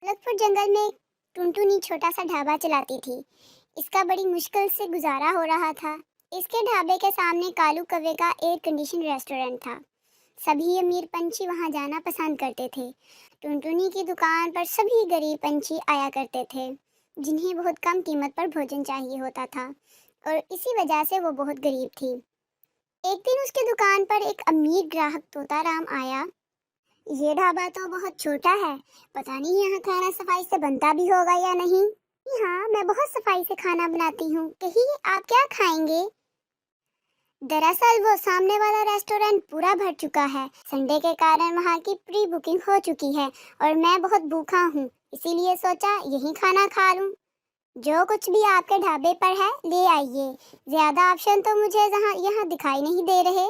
लखपत जंगल में टुनटुनी छोटा सा ढाबा चलाती थी। इसका बड़ी मुश्किल से गुजारा हो रहा था। इसके ढाबे के सामने कालू कौवे का एयर कंडीशन रेस्टोरेंट था। सभी अमीर पंछी वहां जाना पसंद करते थे। टुनटुनी की दुकान पर सभी गरीब पंछी आया करते थे, जिन्हें बहुत कम कीमत पर भोजन चाहिए होता था, और इसी वजह से वो बहुत गरीब थी। एक दिन उसकी दुकान पर एक अमीर ग्राहक तोताराम आया। ये ढाबा तो बहुत छोटा है, पता नहीं यहाँ खाना सफाई से बनता भी होगा या नहीं। जी हाँ, मैं बहुत सफाई से खाना बनाती हूँ, कहिए आप क्या खाएंगे। दरअसल वो सामने वाला रेस्टोरेंट पूरा भर चुका है। संडे के कारण वहाँ की प्री बुकिंग हो चुकी है और मैं बहुत भूखा हूँ, इसीलिए सोचा यही खाना खा लूँ। जो कुछ भी आपके ढाबे पर है ले आइए। ज्यादा ऑप्शन तो मुझे यहाँ दिखाई नहीं दे रहे।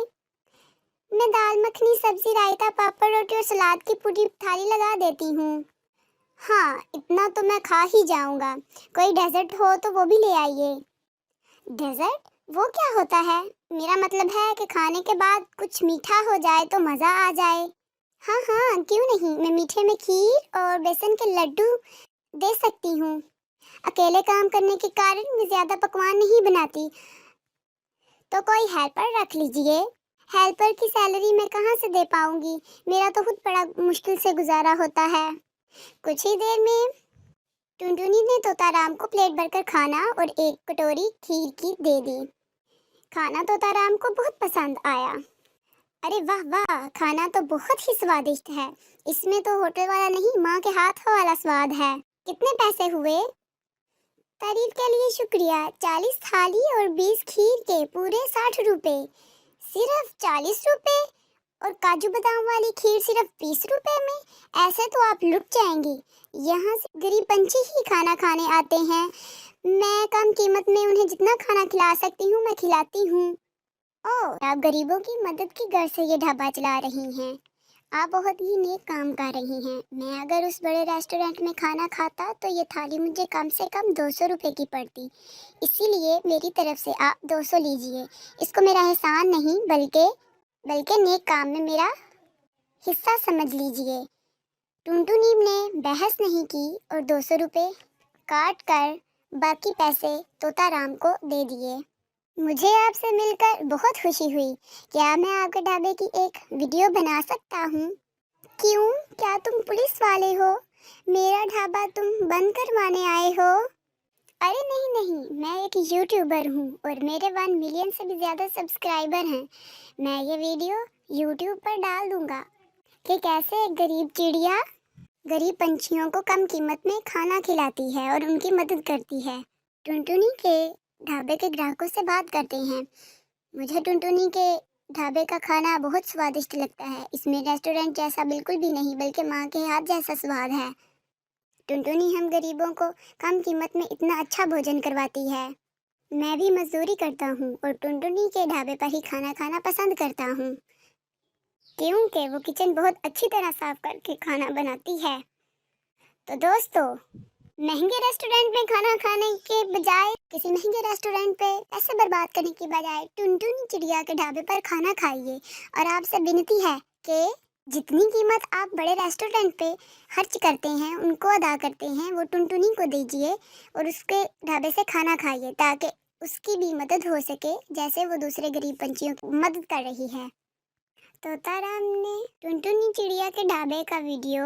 मैं दाल मखनी, सब्जी, रायता, पापड़, रोटी और सलाद की पूरी थाली लगा देती हूँ। हाँ, इतना तो मैं खा ही जाऊंगा। कोई डेजर्ट हो तो वो भी ले आइए। डेजर्ट? वो क्या होता है? मेरा मतलब है कि खाने के बाद कुछ मीठा हो जाए तो मज़ा आ जाए। हाँ हाँ, क्यों नहीं, मैं मीठे में खीर और बेसन के लड्डू दे सकती हूँ। अकेले काम करने के कारण मैं ज़्यादा पकवान नहीं बनाती, तो कोई हेल्पर रख लीजिए। हेल्पर की सैलरी मैं कहाँ से दे पाऊंगी, मेरा तो खुद बड़ा मुश्किल से गुजारा होता है। कुछ ही देर में टुनटुनी ने तोताराम को प्लेट भरकर खाना और एक कटोरी खीर की दे दी। खाना तोताराम को बहुत पसंद आया। अरे वाह वाह, खाना तो बहुत ही स्वादिष्ट है। इसमें तो होटल वाला नहीं, माँ के हाथ वाला स्वाद है। कितने पैसे हुए? तारीफ के लिए शुक्रिया। 40 थाली और 20 खीर के पूरे 60 रुपए। सिर्फ 40 रुपए? और काजू बादाम वाली खीर सिर्फ 20 रुपए में? ऐसे तो आप लुट जाएंगी। यहाँ से गरीब पंछी ही खाना खाने आते हैं। मैं कम कीमत में उन्हें जितना खाना खिला सकती हूँ मैं खिलाती हूँ। ओह, आप गरीबों की मदद की गर्ज से ये ढाबा चला रही हैं। आप बहुत ही नेक काम कर रही हैं। मैं अगर उस बड़े रेस्टोरेंट में खाना खाता तो ये थाली मुझे कम से कम 200 रुपए की पड़ती। इसीलिए मेरी तरफ से आप 200 लीजिए। इसको मेरा एहसान नहीं बल्कि बल्कि नेक काम में मेरा हिस्सा समझ लीजिए। टुनटुनी ने बहस नहीं की और 200 रुपए काट कर बाकी पैसे तोताराम को दे दिए। मुझे आपसे मिलकर बहुत खुशी हुई। क्या मैं आपके ढाबे की एक वीडियो बना सकता हूँ? क्यों, क्या तुम पुलिस वाले हो? मेरा ढाबा तुम बंद करवाने आए हो? अरे नहीं नहीं, मैं एक यूट्यूबर हूँ और मेरे 1 मिलियन से भी ज़्यादा सब्सक्राइबर हैं। मैं ये वीडियो यूट्यूब पर डाल दूँगा कि कैसे एक गरीब चिड़िया गरीब पंछियों को कम कीमत में खाना खिलाती है और उनकी मदद करती है। टुनटुनी के ढाबे के ग्राहकों से बात करते हैं। मुझे टुनटुनी के ढाबे का खाना बहुत स्वादिष्ट लगता है। इसमें रेस्टोरेंट जैसा बिल्कुल भी नहीं बल्कि माँ के हाथ जैसा स्वाद है। टुनटुनी हम गरीबों को कम कीमत में इतना अच्छा भोजन करवाती है। मैं भी मजदूरी करता हूँ और टुनटुनी के ढाबे पर ही खाना खाना पसंद करता हूँ, क्योंकि वो किचन बहुत अच्छी तरह साफ करके खाना बनाती है। तो दोस्तों, महंगे रेस्टोरेंट में खाना खाने के बजाय, किसी महंगे रेस्टोरेंट पे पैसे बर्बाद करने की बजाय टुनटुनी चिड़िया के ढाबे पर खाना खाइए। और आपसे विनती है कि जितनी कीमत आप बड़े रेस्टोरेंट पे खर्च करते हैं, उनको अदा करते हैं, वो टुनटुनी को दीजिए और उसके ढाबे से खाना खाइए, ताकि उसकी भी मदद हो सके जैसे वो दूसरे गरीब पंछियों की मदद कर रही है। तोताराम ने टुनटुनी चिड़िया के ढाबे का वीडियो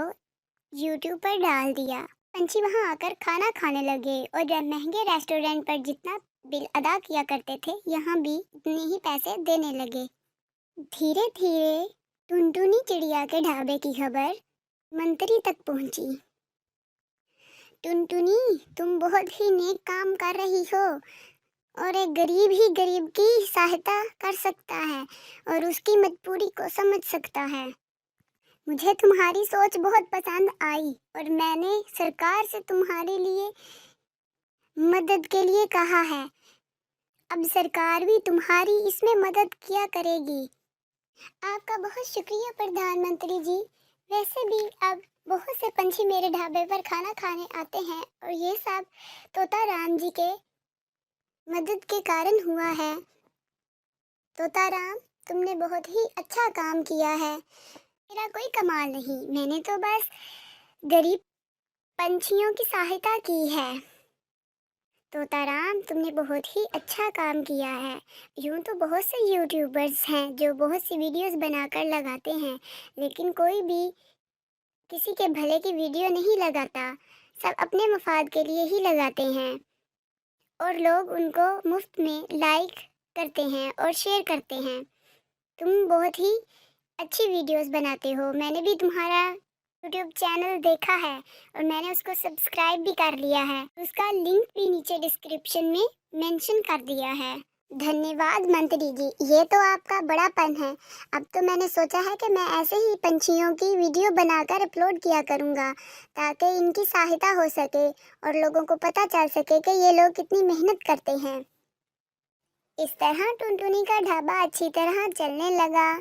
यूट्यूब पर डाल दिया। पंछी वहां आकर खाना खाने लगे और जब महंगे रेस्टोरेंट पर जितना बिल अदा किया करते थे, यहाँ भी उतने ही पैसे देने लगे। धीरे धीरे टुनटुनी चिड़िया के ढाबे की खबर मंत्री तक पहुंची। टुनटुनी, तुम बहुत ही नेक काम कर रही हो और एक गरीब ही गरीब की सहायता कर सकता है और उसकी मजबूरी को समझ सकता है। मुझे तुम्हारी सोच बहुत पसंद आई और मैंने सरकार से तुम्हारे लिए मदद के लिए कहा है। अब सरकार भी तुम्हारी इसमें मदद किया करेगी। आपका बहुत शुक्रिया प्रधानमंत्री जी। वैसे भी अब बहुत से पंछी मेरे ढाबे पर खाना खाने आते हैं और ये सब तोताराम जी के मदद के कारण हुआ है। तोताराम, तुमने बहुत ही अच्छा काम किया है। मेरा कोई कमाल नहीं, मैंने तो बस गरीब पंछियों की सहायता की है। तोताराम, तुमने बहुत ही अच्छा काम किया है। यूं तो बहुत से यूट्यूबर्स हैं जो बहुत सी वीडियोस बनाकर लगाते हैं, लेकिन कोई भी किसी के भले की वीडियो नहीं लगाता। सब अपने मफाद के लिए ही लगाते हैं और लोग उनको मुफ्त में लाइक करते हैं और शेयर करते हैं। तुम बहुत ही अच्छी वीडियोस बनाते हो। मैंने भी तुम्हारा यूट्यूब चैनल देखा है और मैंने उसको सब्सक्राइब भी कर लिया है। उसका लिंक भी नीचे डिस्क्रिप्शन में मेंशन कर दिया है। धन्यवाद मंत्री जी, ये तो आपका बड़ापन है। अब तो मैंने सोचा है कि मैं ऐसे ही पंछियों की वीडियो बनाकर अपलोड किया करूँगा, ताकि इनकी सहायता हो सके और लोगों को पता चल सके कि ये लोग कितनी मेहनत करते हैं। इस तरह टुनटुनी का ढाबा अच्छी तरह चलने लगा।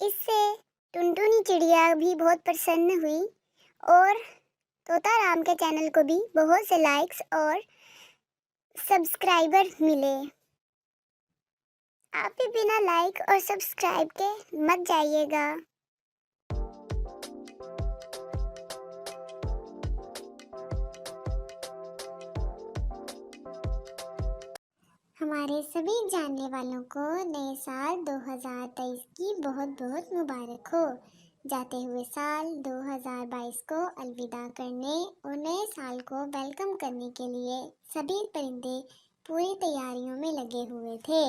इससे टुनटुनी चिड़िया भी बहुत प्रसन्न हुई और तोताराम के चैनल को भी बहुत से लाइक्स और सब्सक्राइबर मिले। आप भी बिना लाइक और सब्सक्राइब के मत जाइएगा। हमारे सभी जानने वालों को नए साल 2023 की बहुत बहुत मुबारक हो। जाते हुए साल 2022 को अलविदा करने और नए साल को वेलकम करने के लिए सभी परिंदे पूरी तैयारियों में लगे हुए थे।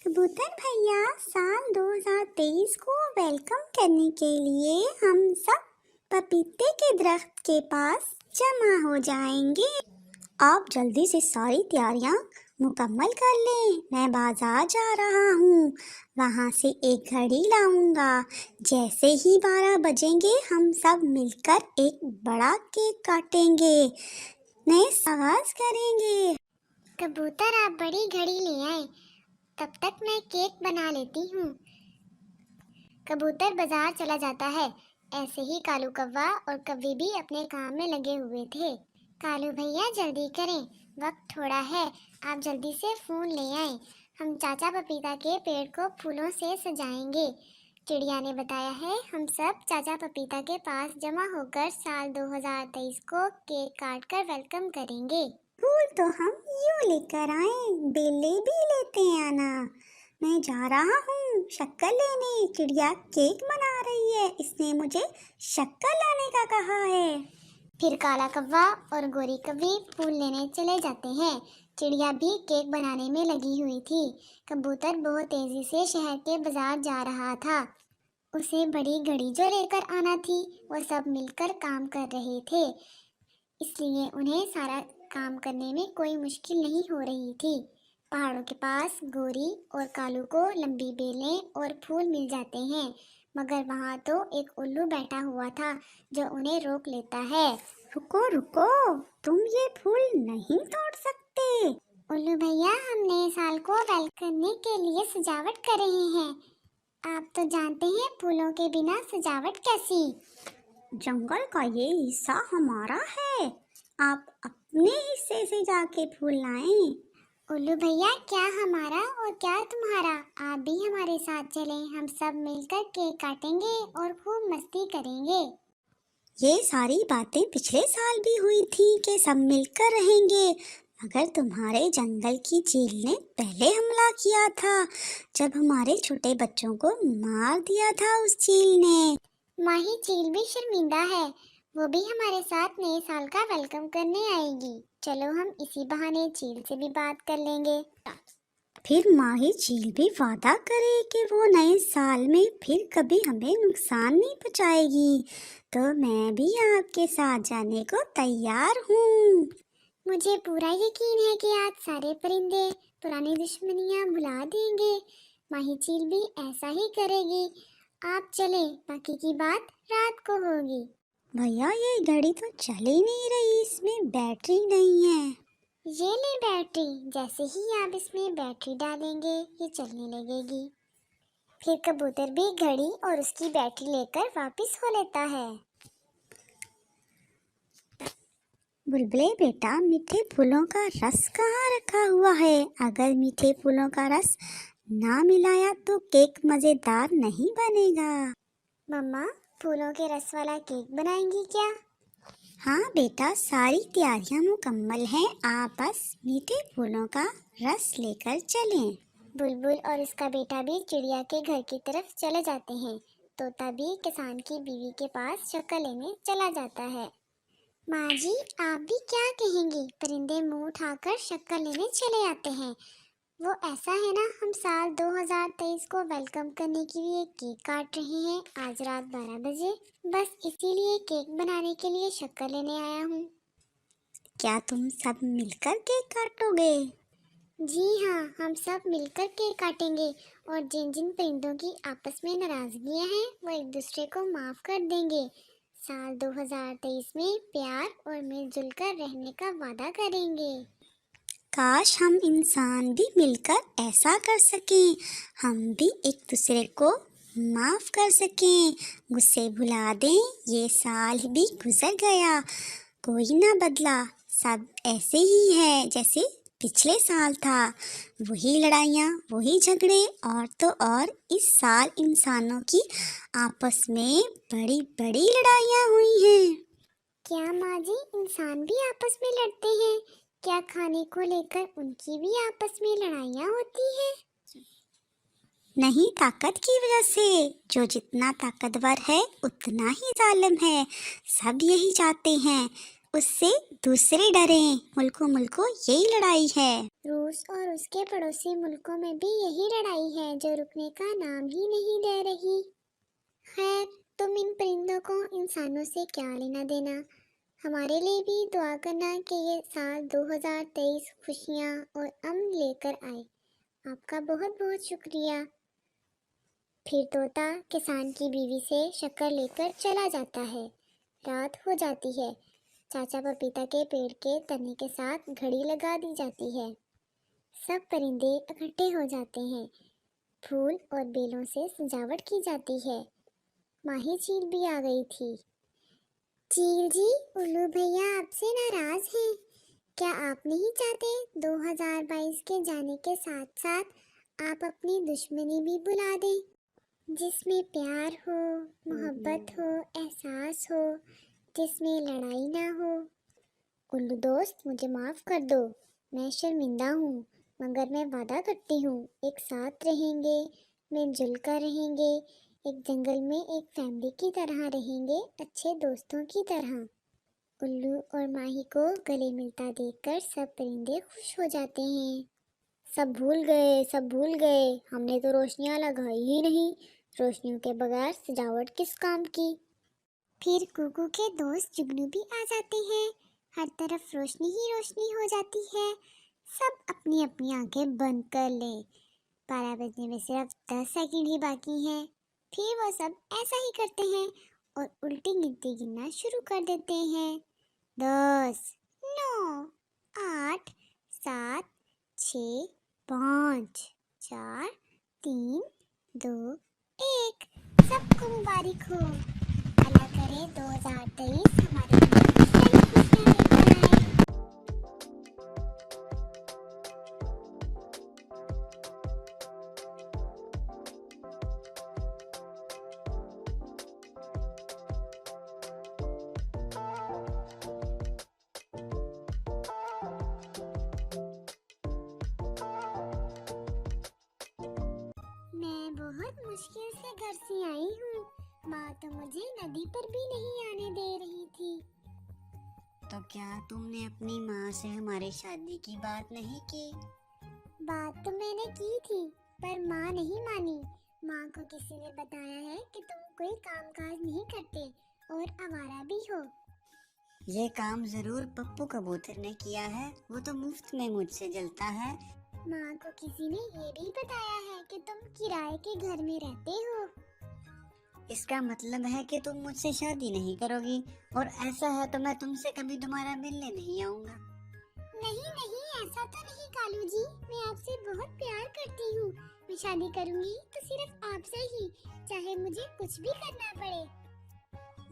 कबूतर भैया, साल 2023 को वेलकम करने के लिए हम सब पपीते के दरख्त के पास जमा हो जाएंगे। आप जल्दी से सारी तैयारियां मुकम्मल कर लें। मैं बाजार जा रहा हूँ, वहाँ से एक घड़ी लाऊंगा। जैसे ही 12 बजेंगे हम सब मिलकर एक बड़ा केक काटेंगे, नए आगाज करेंगे। कबूतर, आप बड़ी घड़ी ले आए, तब तक मैं केक बना लेती हूँ। कबूतर बाजार चला जाता है। ऐसे ही कालू कौवा और कव्वे भी अपने काम में लगे हुए थे। कालू भैया, जल्दी करें, वक्त थोड़ा है, आप जल्दी से फूल ले आएं। हम चाचा पपीता के पेड़ को फूलों से सजाएंगे। चिड़िया ने बताया है, हम सब चाचा पपीता के पास जमा होकर साल 2023 को केक काट कर वेलकम करेंगे। फूल तो हम यूं लेकर आए, बेले भी लेते आना। मैं जा रहा हूँ शक्कर लेने। चिड़िया केक बना रही है, इसने मुझे शक्कर लाने का कहा है। फिर काला कौवा और गोरी कौवी फूल लेने चले जाते हैं। चिड़िया भी केक बनाने में लगी हुई थी। कबूतर बहुत तेजी से शहर के बाजार जा रहा था। उसे बड़ी घड़ी जो लेकर आना थी, वो सब मिलकर काम कर रहे थे, इसलिए उन्हें सारा काम करने में कोई मुश्किल नहीं हो रही थी। पहाड़ों के पास गोरी और कालू को लंबी बेलें और फूल मिल जाते हैं, मगर वहाँ तो एक उल्लू बैठा हुआ था जो उन्हें रोक लेता है। रुको रुको, तुम ये फूल नहीं तोड़ सकते। उल्लू भैया, हम नए साल को वेलकम करने के लिए सजावट कर रहे हैं। आप तो जानते हैं फूलों के बिना सजावट कैसी। जंगल का ये हिस्सा हमारा है, आप अपने हिस्से से जाके फूल लाएं। उल्लू भैया, क्या हमारा और क्या तुम्हारा, आप भी हमारे साथ चलें। हम सब मिलकर केक काटेंगे और खूब मस्ती करेंगे। ये सारी बातें पिछले साल भी हुई थी कि सब मिलकर रहेंगे, मगर तुम्हारे जंगल की चील ने पहले हमला किया था, जब हमारे छोटे बच्चों को मार दिया था उस चील ने। माही चील भी शर्मिंदा है, वो भी हमारे साथ नए साल का वेलकम करने आएगी। चलो हम इसी बहाने चील से भी बात कर लेंगे। फिर माही चील भी वादा करे कि वो नए साल में फिर कभी हमें नुकसान नहीं पहुंचाएगी, तो मैं भी आपके साथ जाने को तैयार हूँ। मुझे पूरा यकीन है कि आज सारे परिंदे पुरानी दुश्मनियाँ भुला देंगे। माही चील भी ऐसा ही करेगी। आप चले, बाकी की बात रात को होगी। भैया, ये घड़ी तो चल ही नहीं रही, इसमें बैटरी नहीं है। ये ले बैटरी, जैसे ही आप इसमें बैटरी डालेंगे ये चलने लगेगी। फिर कबूतर भी घड़ी और उसकी बैटरी लेकर वापस हो लेता है। बुलबुले बेटा, मीठे फूलों का रस कहाँ रखा हुआ है? अगर मीठे फूलों का रस ना मिलाया तो केक मजेदार नहीं बनेगा। मम्मा, फूलों के रस वाला केक बनाएंगी क्या? हाँ बेटा, सारी तैयारियां मुकम्मल हैं, आप बस मीठे फूलों का रस लेकर चलें। बुलबुल और उसका बेटा भी चिड़िया के घर की तरफ चले जाते हैं। तोता भी किसान की बीवी के पास शक्कर लेने चला जाता है। माँ जी, आप भी क्या कहेंगी? परिंदे मुंह उठाकर शक्कर लेने चले आते हैं। वो ऐसा है ना, हम साल 2023 को वेलकम करने के लिए केक काट रहे हैं आज रात 12 बजे। बस इसीलिए केक बनाने के लिए शक्कर लेने आया हूँ। क्या तुम सब मिलकर केक काटोगे? जी हाँ, हम सब मिलकर केक काटेंगे और जिन जिन परिंदों की आपस में नाराजगियां हैं वो एक दूसरे को माफ कर देंगे। साल 2023 में प्यार और मिलजुल कर रहने का वादा करेंगे। काश हम इंसान भी मिलकर ऐसा कर सकें, हम भी एक दूसरे को माफ कर सकें, गुस्से भुला दें। ये साल भी गुजर गया, कोई ना बदला, सब ऐसे ही है जैसे पिछले साल था। वही लड़ाइयाँ, वही झगड़े, और तो और इस साल इंसानों की आपस में बड़ी बड़ी लड़ाइयाँ हुई हैं। क्या माँ जी, इंसान भी आपस में लड़ते हैं? क्या खाने को लेकर उनकी भी आपस में लड़ाइयाँ होती हैं? नहीं, ताकत की वजह से। जो जितना ताकतवर है उतना ही जालिम है। सब यही चाहते हैं उससे दूसरे डरें। मुल्कों मुल्कों यही लड़ाई है। रूस और उसके पड़ोसी मुल्कों में भी यही लड़ाई है जो रुकने का नाम ही नहीं ले रही। खैर, तुम इन परिंदों को इंसानों से क्या लेना देना। हमारे लिए भी दुआ करना कि ये साल 2023 खुशियाँ और अमन लेकर आए। आपका बहुत बहुत शुक्रिया। फिर तोता किसान की बीवी से शक्कर लेकर चला जाता है। रात हो जाती है। चाचा पपीता के पेड़ के तने के साथ घड़ी लगा दी जाती है। सब परिंदे इकट्ठे हो जाते हैं। फूल और बेलों से सजावट की जाती है। माही चील भी आ गई थी। चील जी, उल्लू भैया आपसे नाराज हैं। क्या आप नहीं चाहते 2022 के जाने के साथ साथ आप अपनी दुश्मनी भी भुला दें, जिसमें प्यार हो, मोहब्बत हो, एहसास हो, जिसमें लड़ाई ना हो। उल्लू दोस्त, मुझे माफ़ कर दो, मैं शर्मिंदा हूँ, मगर मैं वादा करती हूँ एक साथ रहेंगे, मिलजुल कर रहेंगे, एक जंगल में एक फैमिली की तरह रहेंगे, अच्छे दोस्तों की तरह। उल्लू और माही को गले मिलता देखकर सब परिंदे खुश हो जाते हैं। सब भूल गए, सब भूल गए, हमने तो रोशनियां लगाई ही नहीं। रोशनियों के बगैर सजावट किस काम की। फिर कुकू के दोस्त जुगनू भी आ जाते हैं। हर तरफ रोशनी ही रोशनी हो जाती है। सब अपनी अपनी आंखें बंद कर लें। 12 बजने में सिर्फ 10 सेकंड ही बाकी हैं। फिर वो सब ऐसा ही करते हैं और उल्टी गिनती गिनना शुरू कर देते हैं। 10, 9, 8, 7, 6, 5, 4, 3, 2, 1। सबको मुबारक हो। अल्लाह करे 2023 हमारे लिए कई खुशियां लेकर आए। मैं बहुत मुश्किल से घर से आई हूँ। माँ तो मुझे नदी पर भी नहीं आने दे रही थी। तो क्या तुमने अपनी माँ से हमारी शादी की बात नहीं की? बात तो मैंने की थी, पर माँ नहीं मानी। माँ को किसी ने बताया है कि तुम कोई कामकाज नहीं करते और आवारा भी हो। ये काम जरूर पप्पू कबूतर ने किया है, वो तो मुफ्त में मुझसे जलता है। माँ को किसी ने ये भी बताया है कि तुम किराए के घर में रहते हो। इसका मतलब है कि तुम मुझसे शादी नहीं करोगी, और ऐसा है तो मैं तुमसे कभी दोबारा मिलने नहीं आऊंगा। नहीं नहीं, ऐसा तो नहीं कालू जी, मैं आपसे बहुत प्यार करती हूँ। मैं शादी करूँगी तो सिर्फ आपसे ही, चाहे मुझे कुछ भी करना पड़े।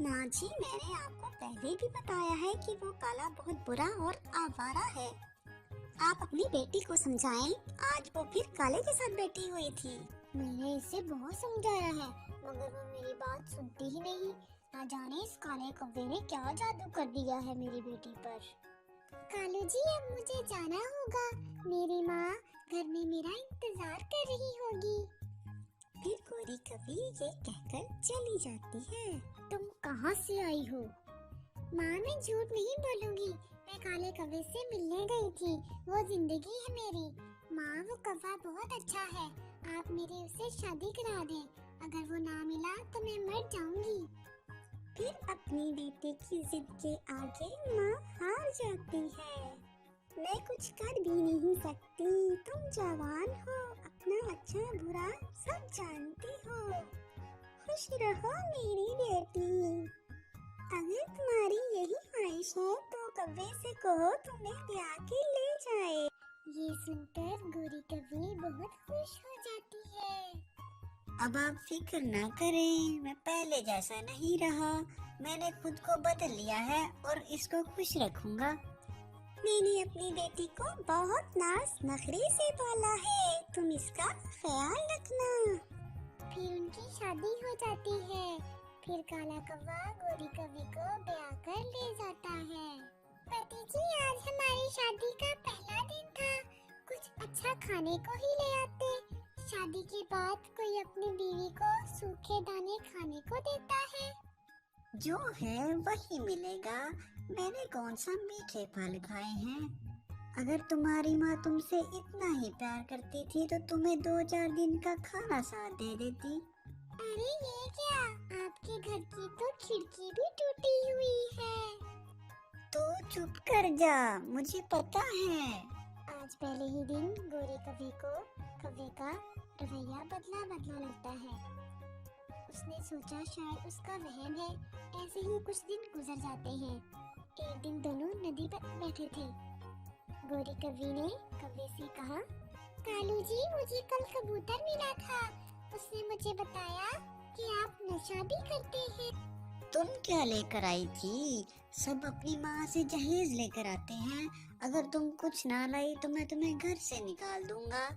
माँ जी, मैंने आपको पहले भी बताया है कि वो काला बहुत बुरा और आवारा है। आप अपनी बेटी को समझाएं, आज वो फिर काले के साथ बैठी हुई थी। मैंने इसे बहुत समझाया है, मगर वो मेरी बात सुनती ही नहीं। ना जाने इस काले कौवे ने क्या जादू कर दिया है मेरी बेटी पर। कालू जी अब मुझे जाना होगा, मेरी माँ घर में मेरा इंतजार कर रही होगी। फिर गोरी कभी ये कहकर चली जाती है। तुम कहाँ से आई हो? माँ मैं झूठ नहीं बोलूंगी, मैं काले कौवे से मिलने गई थी, वो जिंदगी है मेरी। माँ वो कौवा बहुत अच्छा है, आप मेरी उससे शादी करा दें, अगर वो ना मिला तो मैं मर जाऊंगी। फिर अपनी बेटी की जिद के आगे माँ हार जाती है। मैं कुछ कर भी नहीं सकती, तुम जवान हो, अपना अच्छा बुरा सब जानती हो। खुश रहो मेरी बेटी। अगर तुम्हारी यही ख्वाहिश है तो कौवे से कहो तुम्हें ब्याह के ले जाए। ये सुनकर गोरी कौवी बहुत खुश हो जाती है। अब आप फिक्र ना करें, मैं पहले जैसा नहीं रहा, मैंने खुद को बदल लिया है और इसको खुश रखूंगा। मैंने अपनी बेटी को बहुत नाज नखरे से पाला है, तुम इसका ख्याल रखना। फिर उनकी शादी हो जाती है। फिर काला कौवा गोरी कौवी को ब्याह कर ले जाता है। पति जी आज हमारी शादी का पहला दिन था, कुछ अच्छा खाने को ही ले आते। शादी के बाद कोई अपनी बीवी को सूखे दाने खाने को देता है। जो है वही मिलेगा, मैंने कौन सा मीठे फल खाए हैं। अगर तुम्हारी माँ तुमसे इतना ही प्यार करती थी तो तुम्हें 2-4 दिन का खाना साथ दे देती। अरे ये क्या, आपके घर की तो खिड़की भी टूटी हुई है। तो चुप कर जा, मुझे पता है। आज पहले ही दिन गोरी कौवे को कौवे का रवैया बदला बदला लगता है। उसने सोचा शायद उसका वहम है। ऐसे ही कुछ दिन गुजर जाते हैं। एक दिन दोनों नदी पर बैठे थे। गोरी कौवी ने कौवे से कहा, कालू जी मुझे कल कबूतर मिला था, उसने मुझे बताया कि आप नशा भी करते हैं। तुम क्या लेकर आई थी? सब अपनी माँ से जहेज लेकर आते हैं, अगर तुम कुछ ना लाई तो मैं तुम्हें घर से निकाल दूंगा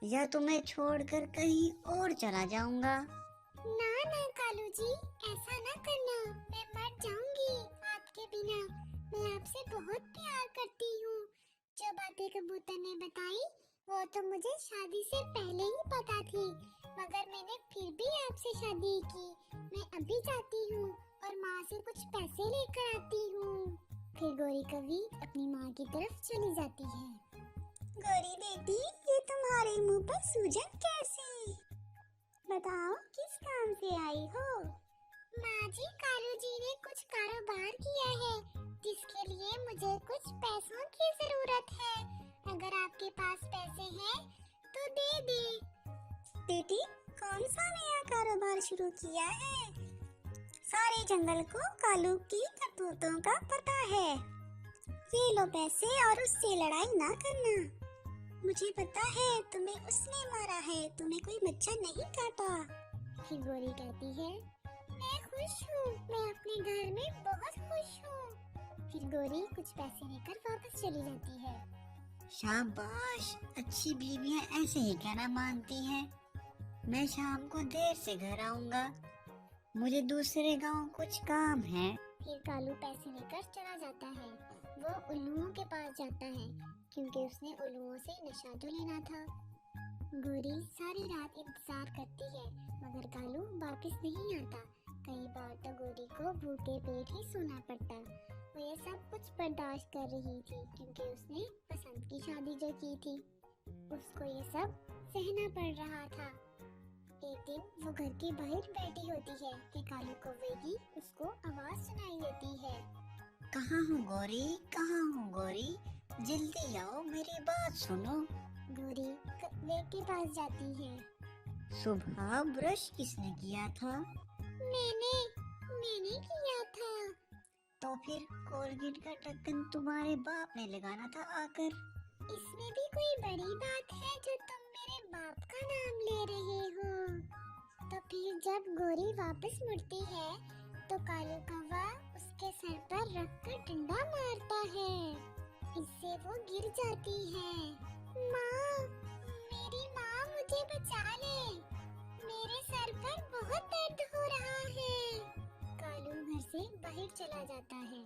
या तुम्हें छोड़कर कहीं और चला जाऊंगा। ना ना कालू जी, ऐसा ना करना, मैं मर जाऊंगी आपके बिना। मैं आपसे बहुत प्यार करती हूँ। जो बातें कबूतर ने बताई वो तो मुझे शादी से पहले ही पता थी, मगर मैंने फिर भी आपसे शादी की। मैं अभी जाती हूँ और माँ से कुछ पैसे लेकर आती हूँ। फिर गोरी कौवी अपनी माँ की तरफ चली जाती है। गोरी बेटी, ये तुम्हारे मुंह पर सूजन कैसे? बताओ किस काम से आई हो? माँ जी कालू जी ने कुछ कारोबार किया है, जिसके लिए मुझे कुछ पैसों की जरूरत है। अगर आपके पास पैसे हैं तो दे दे। बेटी, कौन सा नया कारोबार शुरू किया है? सारे जंगल को कालू की करतूतों का पता है। ये लो पैसे और उससे लड़ाई ना करना। मुझे पता है तुम्हें उसने मारा है, तुम्हें कोई मच्छर नहीं काटा। फिर गोरी कहती है, मैं खुश हूँ, मैं अपने घर में बहुत खुश हूँ। फिर गोरी कुछ पैसे लेकर वापस चली जाती है। शाबाश, अच्छी बीवियां ऐसे ही कहना मानती हैं। मैं शाम को देर से घर आऊंगा, मुझे दूसरे गांव कुछ काम है। फिर कालू पैसे लेकर चला जाता है। वो उल्लुओं के पास जाता है क्योंकि उसने उल्लुओं से नशा तो लेना था। गोरी सारी रात इंतजार करती है मगर कालू वापस नहीं आता। कई बार तो गोरी को भूखे पेट ही सोना पड़ता। वो ये सब कुछ बर्दाश्त कर रही थी क्योंकि उसने पसंद की शादी जो की थी, उसको ये सब सहना पड़ रहा था। एक दिन वो घर के बाहर बैठी होती है कि कालू कौवे की उसको आवाज सुनाई देती है। कहाँ हो गोरी, कहाँ हो गोरी, जल्दी आओ, मेरी बात सुनो। गोरी कौवे के पास जाती है। सुबह ब्रश किसने किया था? मैंने किया था। तो फिर कोलगेट का ढक्कन तुम्हारे बाप ने लगाना था आकर। इसमें भी कोई बड़ी बात है जो तुम मेरे बाप का नाम ले रहे हो? तो फिर जब गोरी वापस मुड़ती है तो कालू कौवा उसके सर पर रखकर डंडा मारता है। इससे वो गिर जाती है। माँ, मेरी माँ मुझे बचा ले, मेरे सर पर बहुत दर्द हो रहा है। कालू घर से बाहर चला जाता है।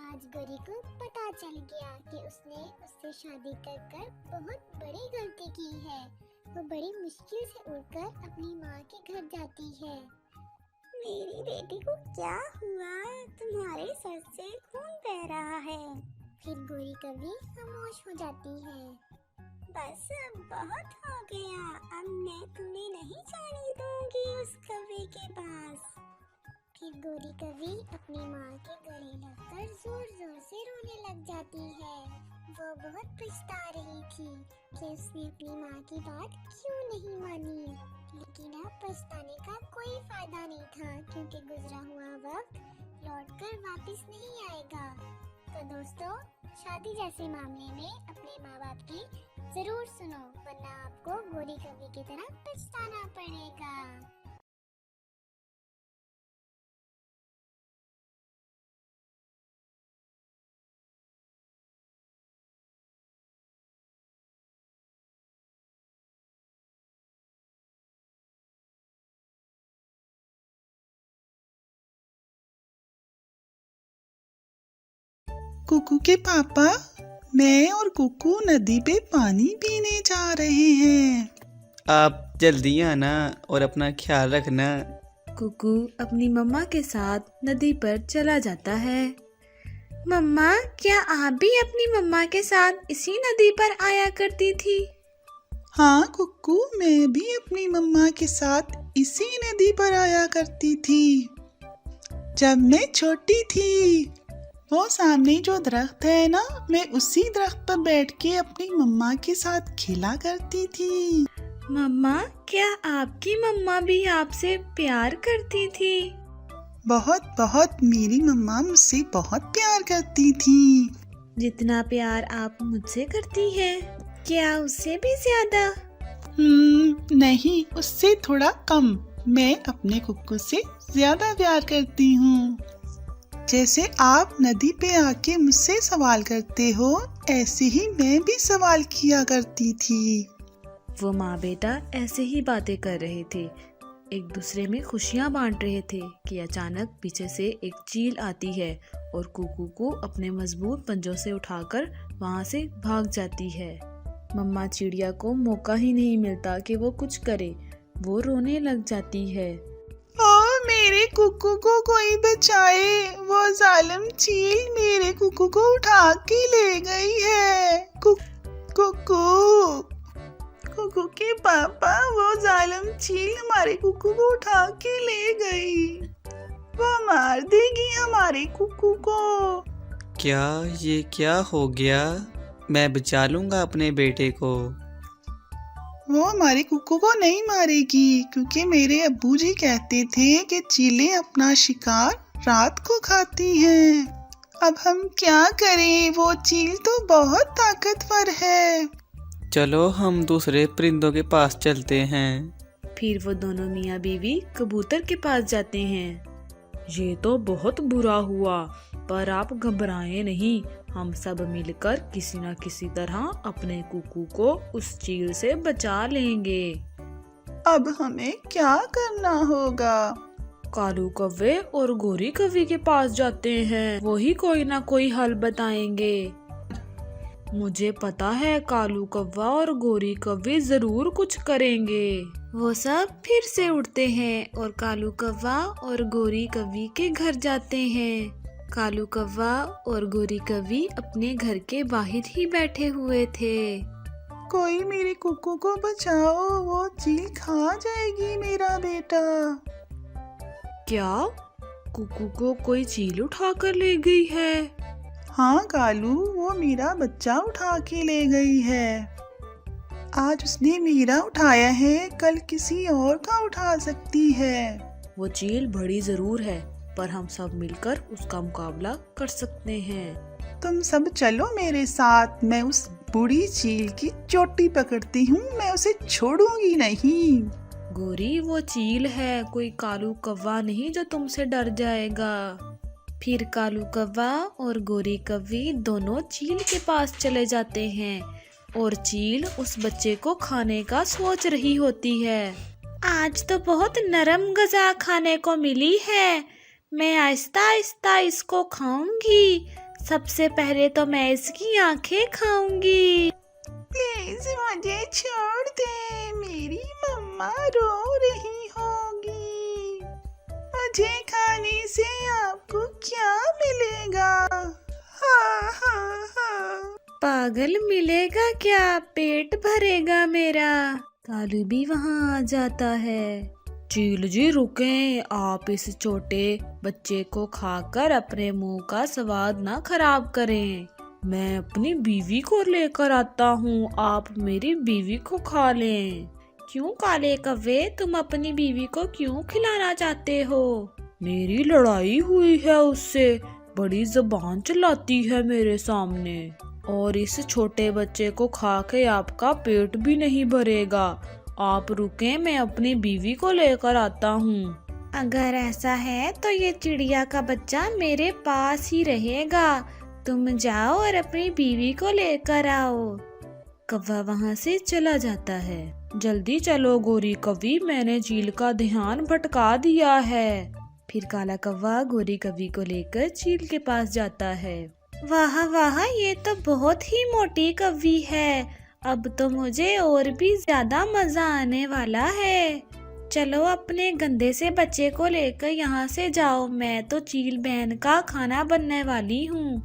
आज गोरी को पता चल गया कि उसने उससे शादी कर बहुत बड़ी गलती की है। वो बड़ी मुश्किल से उड़कर अपनी माँ के घर जाती है। मेरी बेटी को क्या हुआ? तुम्हारे सर से खून बह रहा है। फिर गोरी कभी खामोश हो जाती है। बस अब बहुत हो गया, अब मैं तुम्हें नहीं जाने दूंगी उस कौवे के पास। फिर गोरी कभी अपनी माँ के गले लगकर जोर जोर से रोने लग जाती है। वो बहुत पछता रही थी कि उसने अपनी माँ की बात क्यों नहीं मानी, लेकिन अब पछताने का कोई फायदा नहीं था क्योंकि गुजरा हुआ वक्त लौटकर वापस नहीं आएगा। तो दोस्तों, शादी जैसे मामले में अपने माँ बाप की जरूर सुनो, वरना आपको गोरी कभी की तरह पछताना पड़ेगा। कुकू के पापा, मैं और कुकू नदी पे पानी पीने जा रहे हैं। आप जल्दी आना और अपना ख्याल रखना। कुकू अपनी मम्मा के साथ नदी पर चला जाता है। मम्मा, क्या आप भी अपनी मम्मा के साथ इसी नदी पर आया करती थी? हाँ कुकू, मैं भी अपनी मम्मा के साथ इसी नदी पर आया करती थी जब मैं छोटी थी। वो सामने जो दरख्त है ना, मैं उसी दरख्त पर बैठ के अपनी मम्मा के साथ खेला करती थी। मम्मा, क्या आपकी मम्मा भी आपसे प्यार करती थी? बहुत बहुत, मेरी मम्मा मुझसे बहुत प्यार करती थी। जितना प्यार आप मुझसे करती हैं, क्या उससे भी ज्यादा? नहीं, उससे थोड़ा कम। मैं अपने कुक्कू से ज्यादा प्यार करती हूँ। जैसे आप नदी पे आके मुझसे सवाल करते हो, ऐसे ही मैं भी सवाल किया करती थी। वो माँ बेटा ऐसे ही बातें कर रहे थे, एक दूसरे में खुशियाँ बांट रहे थे कि अचानक पीछे से एक चील आती है और कुकू को अपने मजबूत पंजों से उठाकर वहाँ से भाग जाती है। मम्मा चिड़िया को मौका ही नहीं मिलता कि वो कुछ करे। वो रोने लग जाती है। ओ मेरे कुकू को कोई बचाए, वो जालिम चील मेरे कुकू को उठा के ले गई है। कुकू के पापा, वो जालिम चील हमारे कुकू को उठा के ले गई। वो मार देगी हमारे कुकू को। क्या ये क्या हो गया? मैं बचा लूंगा अपने बेटे को। वो हमारे कुकू को नहीं मारेगी, क्योंकि मेरे अब्बूजी कहते थे कि चीलें अपना शिकार रात को खाती हैं। अब हम क्या करें, वो चील तो बहुत ताकतवर है। चलो हम दूसरे परिंदों के पास चलते हैं। फिर वो दोनों मियाँ बीवी कबूतर के पास जाते हैं। ये तो बहुत बुरा हुआ, पर आप घबराएं नहीं, हम सब मिलकर किसी न किसी तरह अपने कुकू को उस चील से बचा लेंगे। अब हमें क्या करना होगा? कालू कव्वे और गोरी कव्वी के पास जाते हैं, वही कोई ना कोई हल बताएंगे। मुझे पता है कालू कव्वा और गोरी कव्वी जरूर कुछ करेंगे। वो सब फिर से उठते हैं और कालू कव्वा और गोरी कव्वी के घर जाते हैं। कालू कव्वा और गोरी कव्वी अपने घर के बाहर ही बैठे हुए थे। कोई मेरे कुकू को बचाओ, वो चील खा जाएगी मेरा बेटा। क्या कुकू को कोई चील उठा कर ले गई है? हाँ कालू, वो मेरा बच्चा उठा के ले गई है। आज उसने मेरा उठाया है, कल किसी और का उठा सकती है। वो चील बड़ी जरूर है, पर हम सब मिलकर उसका मुकाबला कर सकते हैं। तुम सब चलो मेरे साथ, मैं उस बूढ़ी चील की चोटी पकड़ती हूँ, मैं उसे छोड़ूंगी नहीं। गोरी, वो चील है, कोई कालू कव्वा नहीं जो तुमसे डर जाएगा। फिर कालू कव्वा और गोरी कव्वी दोनों चील के पास चले जाते हैं और चील उस बच्चे को खाने का सोच रही होती है। आज तो बहुत नरम गजा खाने को मिली है, मैं आहिस्ता आहिस्ता इसको खाऊंगी। सबसे पहले तो मैं इसकी आंखें खाऊंगी। प्लीज मुझे छोड़ दे, मेरी मम्मा रो रही होगी। मुझे खाने से आपको क्या मिलेगा? हाँ हाँ हाँ। पागल, मिलेगा क्या? पेट भरेगा मेरा। कालू भी वहाँ आ जाता है। चील जी रुकें, आप इस छोटे बच्चे को खाकर अपने मुंह का स्वाद ना खराब करें। मैं अपनी बीवी को लेकर आता हूँ, आप मेरी बीवी को खा लें। क्यों काले कव्वे, तुम अपनी बीवी को क्यों खिलाना चाहते हो? मेरी लड़ाई हुई है उससे, बड़ी जुबान चलाती है मेरे सामने। और इस छोटे बच्चे को खा के आपका पेट भी नहीं भरेगा। आप रुकें, मैं अपनी बीवी को लेकर आता हूँ। अगर ऐसा है तो ये चिड़िया का बच्चा मेरे पास ही रहेगा। तुम जाओ और अपनी बीवी को लेकर आओ। कौवा वहाँ से चला जाता है। जल्दी चलो गोरी कवि, मैंने चील का ध्यान भटका दिया है। फिर काला कौवा गोरी कवि को लेकर चील के पास जाता है। वाह वाह, ये तो बहुत ही मोटी कव्वी है। अब तो मुझे और भी ज्यादा मजा आने वाला है। चलो अपने गंदे से बच्चे को लेकर यहाँ से जाओ, मैं तो चील बहन का खाना बनने वाली हूँ।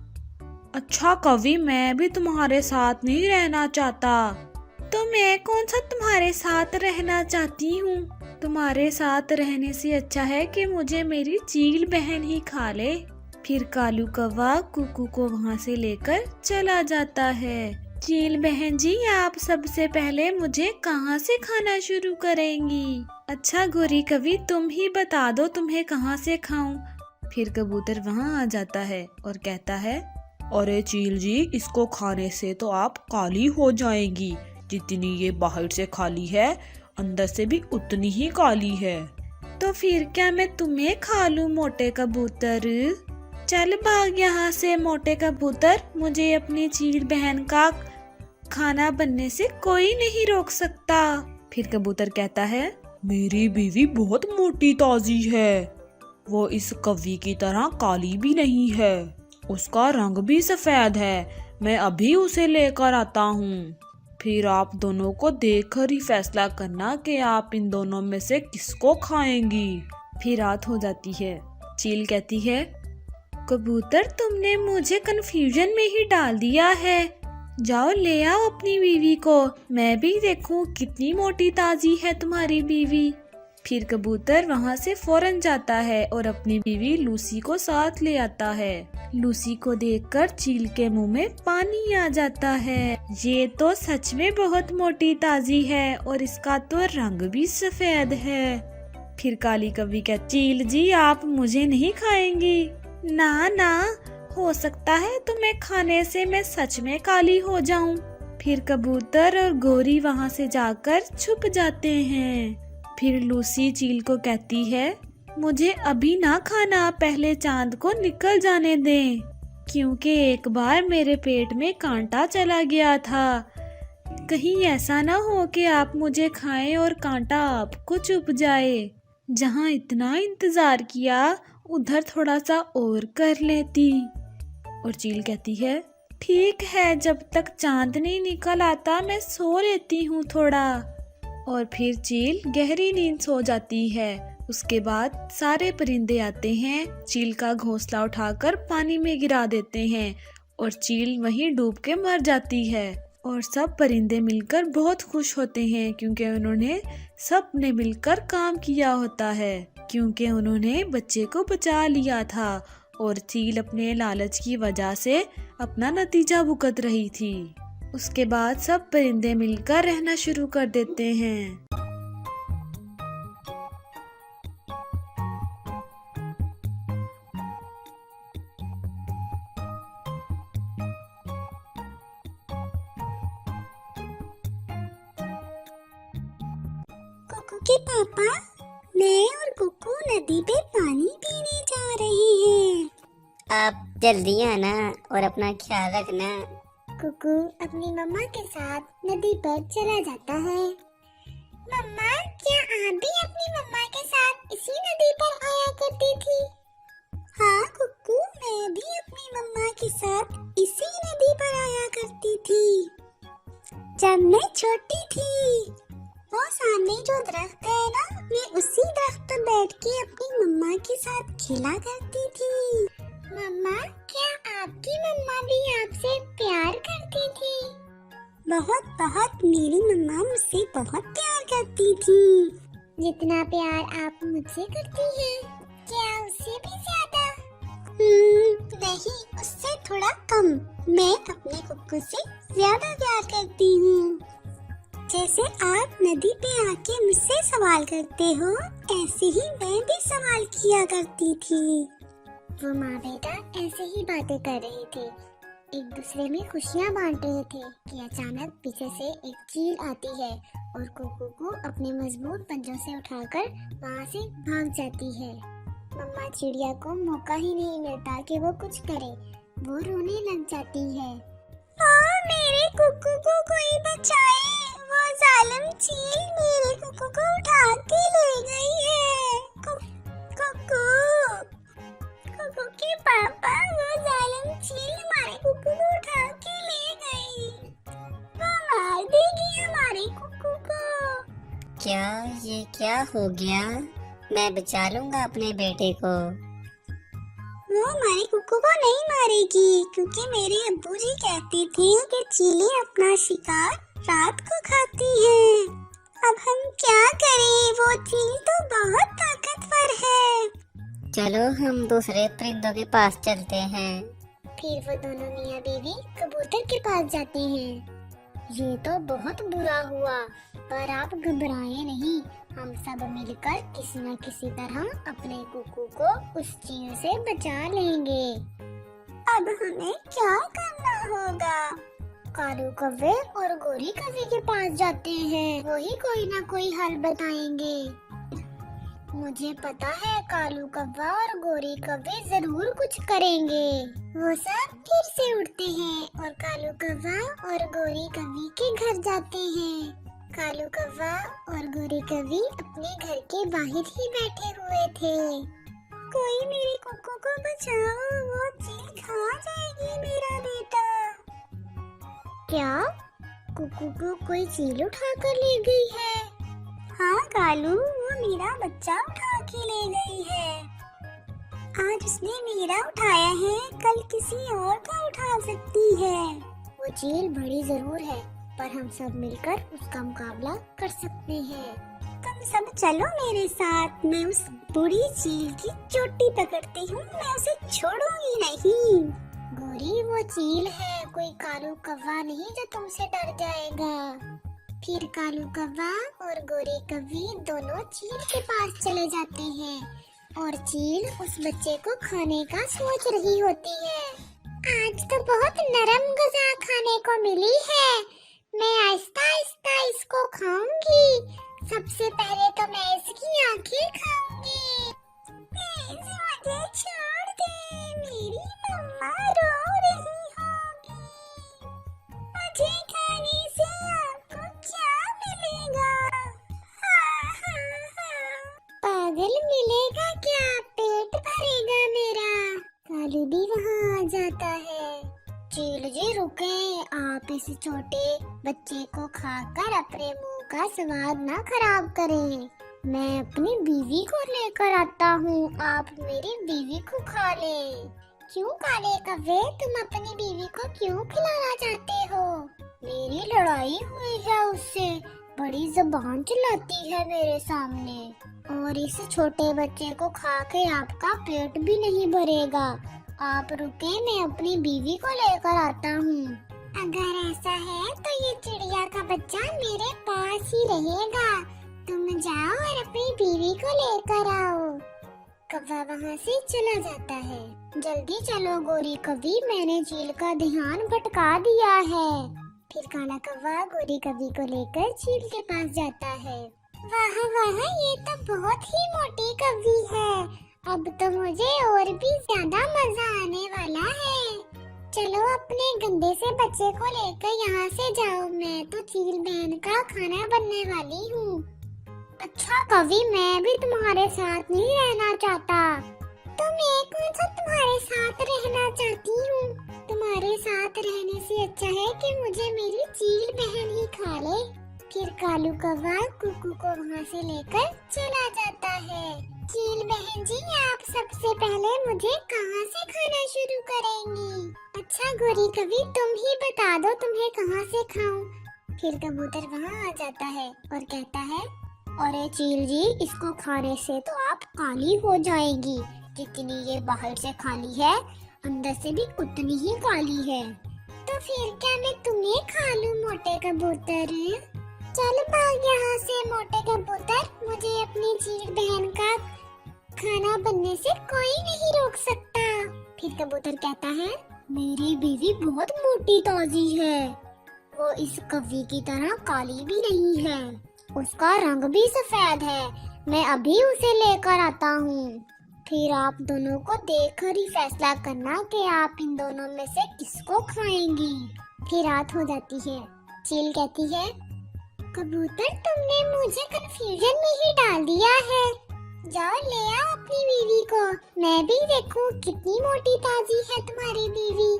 अच्छा कवि, मैं भी तुम्हारे साथ नहीं रहना चाहता। तो मैं कौन सा तुम्हारे साथ रहना चाहती हूँ? तुम्हारे साथ रहने से अच्छा है कि मुझे मेरी चील बहन ही खा ले। फिर कालू कौवा कुकू को वहाँ से लेकर चला जाता है। चील बहन जी, आप सबसे पहले मुझे कहाँ से खाना शुरू करेंगी? अच्छा गोरी कवि, तुम ही बता दो तुम्हें कहाँ से खाऊं। फिर कबूतर वहाँ आ जाता है और कहता है, अरे चील जी, इसको खाने से तो आप काली हो जाएंगी। जितनी ये बाहर से काली है, अंदर से भी उतनी ही काली है। तो फिर क्या मैं तुम्हें खा लूं मोटे कबूतर? चल भाग यहाँ से मोटे कबूतर, मुझे अपनी चील बहन का खाना बनने से कोई नहीं रोक सकता। फिर कबूतर कहता है, मेरी बीवी बहुत मोटी ताजी है। वो इस कव्वी की तरह काली भी नहीं है, उसका रंग भी सफेद है। मैं अभी उसे लेकर आता हूँ। फिर आप दोनों को देखकर ही फैसला करना कि आप इन दोनों में से किसको खाएंगी। फिर रात हो जाती है। चील कहती है, कबूतर तुमने मुझे कंफ्यूजन में ही डाल दिया है। जाओ ले आओ अपनी बीवी को, मैं भी देखूं कितनी मोटी ताजी है तुम्हारी बीवी। फिर कबूतर वहाँ से फौरन जाता है और अपनी बीवी लूसी को साथ ले आता है। लूसी को देखकर चील के मुंह में पानी आ जाता है। ये तो सच में बहुत मोटी ताजी है और इसका तो रंग भी सफेद है। फिर काली कव्वी कहती, चील जी आप मुझे नहीं खाएंगी? ना ना, हो सकता है तुम्हें खाने से मैं सच में काली हो जाऊं। फिर कबूतर और गोरी वहाँ से जाकर छुप जाते हैं। फिर लूसी चील को कहती है, मुझे अभी ना खाना, पहले चांद को निकल जाने दें, क्योंकि एक बार मेरे पेट में कांटा चला गया था। कहीं ऐसा ना हो कि आप मुझे खाएं और कांटा आपको चुभ जाए। जहाँ इतना इंतजार किया उधर थोड़ा सा और कर लेती। और चील कहती है, ठीक है, जब तक चांद नहीं निकल आता मैं सो लेती हूँ थोड़ा। और फिर चील गहरी नींद सो जाती है। उसके बाद सारे परिंदे आते हैं, चील का घोंसला उठाकर पानी में गिरा देते हैं और चील वहीं डूब के मर जाती है। और सब परिंदे मिलकर बहुत खुश होते हैं, क्योंकि उन्होंने सब ने मिलकर काम किया होता है, क्योंकि उन्होंने बच्चे को बचा लिया था। और चील अपने लालच की वजह से अपना नतीजा भुगत रही थी। उसके बाद सब परिंदे मिलकर रहना शुरू कर देते हैं। कुकू के पापा, मैं और कुकू नदी पे पानी पीने जा रहे हैं। आप जल्दी आना और अपना ख्याल रखना। कुकू अपनी मम्मा के साथ नदी पर चला जाता है। मम्मा, क्या आप भी अपनी मम्मा के साथ इसी नदी पर आया करती थी? हाँ कुक्कू, मैं भी अपनी मम्मा के साथ इसी नदी पर आया करती थी जब मैं छोटी थी। वो सामने जो दरख्त है ना, मैं उसी दरख्त पर बैठ के अपनी मम्मा के साथ खेला करती थी। मम्मा, क्या आपकी मम्मा भी आपसे प्यार करती थी? बहुत बहुत, मेरी मम्मा मुझसे बहुत प्यार करती थी। जितना प्यार आप मुझसे करती हैं, क्या उससे भी ज्यादा? नहीं, उससे थोड़ा कम। मैं अपने कुक्कू से ज्यादा प्यार करती हूँ। जैसे आप नदी पे आके मुझसे सवाल करते हो, ऐसे ही मैं भी सवाल किया करती थी। वो माँ बेटा ऐसे ही बातें कर रहे थे, एक दूसरे में खुशियाँ बांट रहे थे कि अचानक पीछे से एक चील आती है और कुकू को अपने मजबूत पंजों से उठाकर वहाँ से भाग जाती है। मम्मा चिड़िया को मौका ही नहीं मिलता कि वो कुछ करे, वो रोने लग जाती है। मेरे कुक्कू को कोई बचाए, वो जालिम चील मेरे कुक्कू को उठा के ले गई है। कुक्कू कुक्कू के पापा, वो जालिम चील हमारे कुक्कू को उठा के ले गई। वो मार देगी हमारे कुक्कू को। क्या ये क्या हो गया? मैं बचा लूंगा अपने बेटे को। वो हमारे कुक्कू को नहीं मारेगी, क्योंकि मेरे अब्बू जी कहते थे कि चीलें अपना शिकार रात को खाती हैं। अब हम क्या करें, वो चील तो बहुत ताकतवर है। चलो हम दूसरे परिंदों के पास चलते हैं। फिर वो दोनों मियाँ बीवी कबूतर के पास जाते हैं। ये तो बहुत बुरा हुआ, पर आप घबराएं नहीं, हम सब मिलकर किसी न किसी तरह अपने कुकू को उस चील से बचा लेंगे। अब हमें क्या करना होगा? कालू कव्वे और गोरी कव्वे के पास जाते हैं, वही कोई ना कोई हल बताएंगे। मुझे पता है कालू कव्वा और गोरी कव्वे जरूर कुछ करेंगे। वो सब फिर से उठते हैं और कालू कव्वा और गोरी कव्वी के घर जाते हैं। कालू कव्वा और गोरी कव्वी अपने घर के बाहर ही बैठे हुए थे। कोई मेरे कुक्कू को बचाओ, वो चील खा जाएगी मेरा बेटा। क्या कुकू को कोई चील उठा कर ले गई है? हाँ कालू, वो मेरा बच्चा उठा के ले गई है। आज उसने मेरा उठाया है, कल किसी और का उठा सकती है। वो चील बड़ी जरूर है, पर हम सब मिलकर उसका मुकाबला कर सकते हैं। तुम सब चलो मेरे साथ, मैं उस बुरी चील की चोटी पकड़ती हूँ, मैं उसे छोड़ूंगी नहीं। गोरी, वो चील है, कोई कालू कव्वा नहीं जो तुमसे डर जाएगा। फिर कालू कव्वा और गोरी कव्वी दोनों चील के पास चले जाते हैं और चील उस बच्चे को खाने का सोच रही होती है। आज तो बहुत नरम गज़ा खाने को मिली है, मैं आहिस्ता आहिस्ता इसको खाऊंगी। सबसे पहले तो मैं इसकी आंखें खाऊंगी। प्लीज मुझे छोड़ दे, मेरी मम्मा रो रही होगी। मुझे खाने से आपको क्या मिलेगा? पागल, मिलेगा क्या? पेट भरेगा मेरा। कालू भी वहाँ आ जाता है। चील जी रुके, आप इस छोटे बच्चे को खाकर अपने मुंह का स्वाद ना खराब करें। मैं अपनी बीवी को लेकर आता हूँ, आप मेरी बीवी को खा ले। क्यों काले कव्वे, तुम अपनी बीवी को क्यों खिलाना चाहते हो? मेरी लड़ाई हुई है उससे, बड़ी जुबान चलाती है मेरे सामने, और इस छोटे बच्चे को खा के आपका पेट भी नहीं भरेगा। आप रुके, मैं अपनी बीवी को लेकर आता हूँ। अगर ऐसा है तो ये चिड़िया का बच्चा मेरे पास ही रहेगा। तुम जाओ और अपनी बीवी को लेकर आओ। कव्वा वहाँ से चला जाता है। जल्दी चलो गोरी कव्वी, मैंने चील का ध्यान भटका दिया है। फिर काला कव्वा गोरी कव्वी को लेकर चील के पास जाता है। वाह वाह, ये तो बहुत ही मोटी कव्वी है, अब तो मुझे और भी ज्यादा मजा आने वाला है। चलो अपने गंदे से बच्चे को लेकर यहाँ से जाओ, मैं तो चील बहन का खाना बनने वाली हूँ। अच्छा कवि, मैं भी तुम्हारे साथ नहीं रहना चाहता। तुम मैं कौन सा तुम्हारे साथ रहना चाहती हूँ। तुम्हारे साथ रहने से अच्छा है कि मुझे मेरी चील बहन ही खा ले। फिर कालू कौवा कुकू को वहाँ से लेकर चला जाता है। चील बहन जी, आप सबसे पहले मुझे कहाँ से खाना शुरू करेंगी? अच्छा गोरी कवि, तुम ही बता दो तुम्हें कहाँ से खाऊं। फिर कबूतर वहाँ आ जाता है और कहता है, अरे चील जी, इसको खाने से तो आप काली हो जाएगी। जितनी ये बाहर से खाली है, अंदर से भी उतनी ही काली है। तो फिर क्या मैं तुम्हें खा लूं मोटे कबूतर? चल भाग यहाँ से मोटे कबूतर, मुझे अपनी चील बहन का खाना बनने से कोई नहीं रोक सकता। फिर कबूतर कहता है, मेरी बीवी बहुत मोटी ताजी है, वो इस कव्वी की तरह काली भी नहीं है, उसका रंग भी सफेद है, मैं अभी उसे लेकर आता हूँ। फिर आप दोनों को देखकर ही फैसला करना कि आप इन दोनों में से किसको खाएंगी। फिर रात हो जाती है। चील कहती है, कबूतर तुमने मुझे कंफ्यूजन में ही डाल दिया है, जाओ ले आओ अपनी बीवी को, मैं भी देखूं कितनी मोटी ताजी है तुम्हारी बीवी।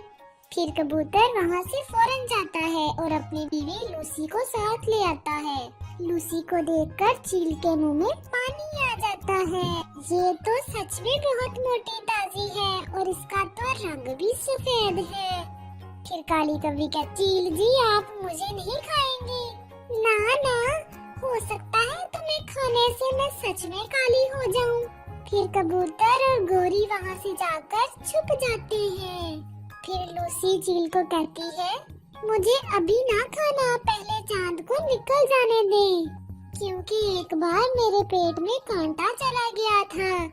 फिर कबूतर वहाँ से फौरन जाता है और अपनी बीवी लूसी को साथ ले आता है। लूसी को देखकर चील के मुंह में पानी आ जाता है। ये तो सच में बहुत मोटी ताजी है और इसका तो रंग भी सफेद है। फिर काली कवि कहती, चील जी आप मुझे नहीं खाएंगी? ना ना, हो सकता है तुम्हें खाने से मैं सच में काली हो जाऊं। फिर कबूतर और गोरी वहाँ से जाकर छुप जाते हैं। फिर लूसी चील को कहती है, मुझे अभी ना खाना, पहले चांद को निकल जाने दे, क्योंकि एक बार मेरे पेट में कांटा चला गया था।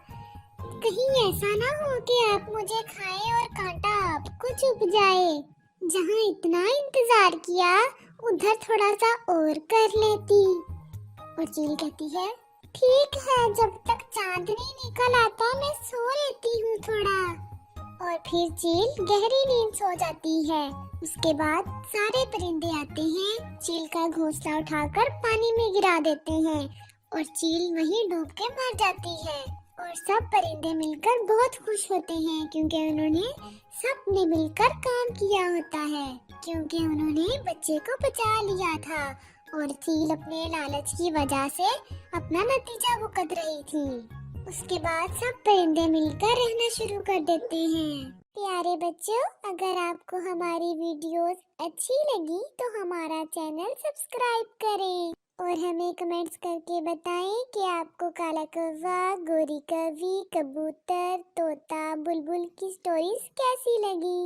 कहीं ऐसा ना हो कि आप मुझे खाएं और कांटा आपको चुभ जाए। जहाँ इतना इंतजार किया, उधर थोड़ा सा और कर लेती। और चील कहती है, ठीक है, जब तक चांद नहीं निकल आता मैं सो लेती हूँ थोड़ा। और फिर चील गहरी नींद सो जाती है। उसके बाद सारे परिंदे आते हैं, चील का घोंसला उठाकर पानी में गिरा देते हैं और चील वहीं डूब के मर जाती है। और सब परिंदे मिलकर बहुत खुश होते हैं, क्योंकि उन्होंने सबने मिलकर काम किया होता है, क्योंकि उन्होंने बच्चे को बचा लिया था और चील अपने लालच की वजह से अपना नतीजा भुगत रही थी। उसके बाद सब परिंदे मिलकर रहना शुरू कर देते हैं। प्यारे बच्चों, अगर आपको हमारी वीडियोस अच्छी लगी तो हमारा चैनल सब्सक्राइब करें और हमें कमेंट्स करके बताएं कि आपको काला कौवा, गोरी कवि, कबूतर, तोता, बुलबुल की स्टोरीज कैसी लगी।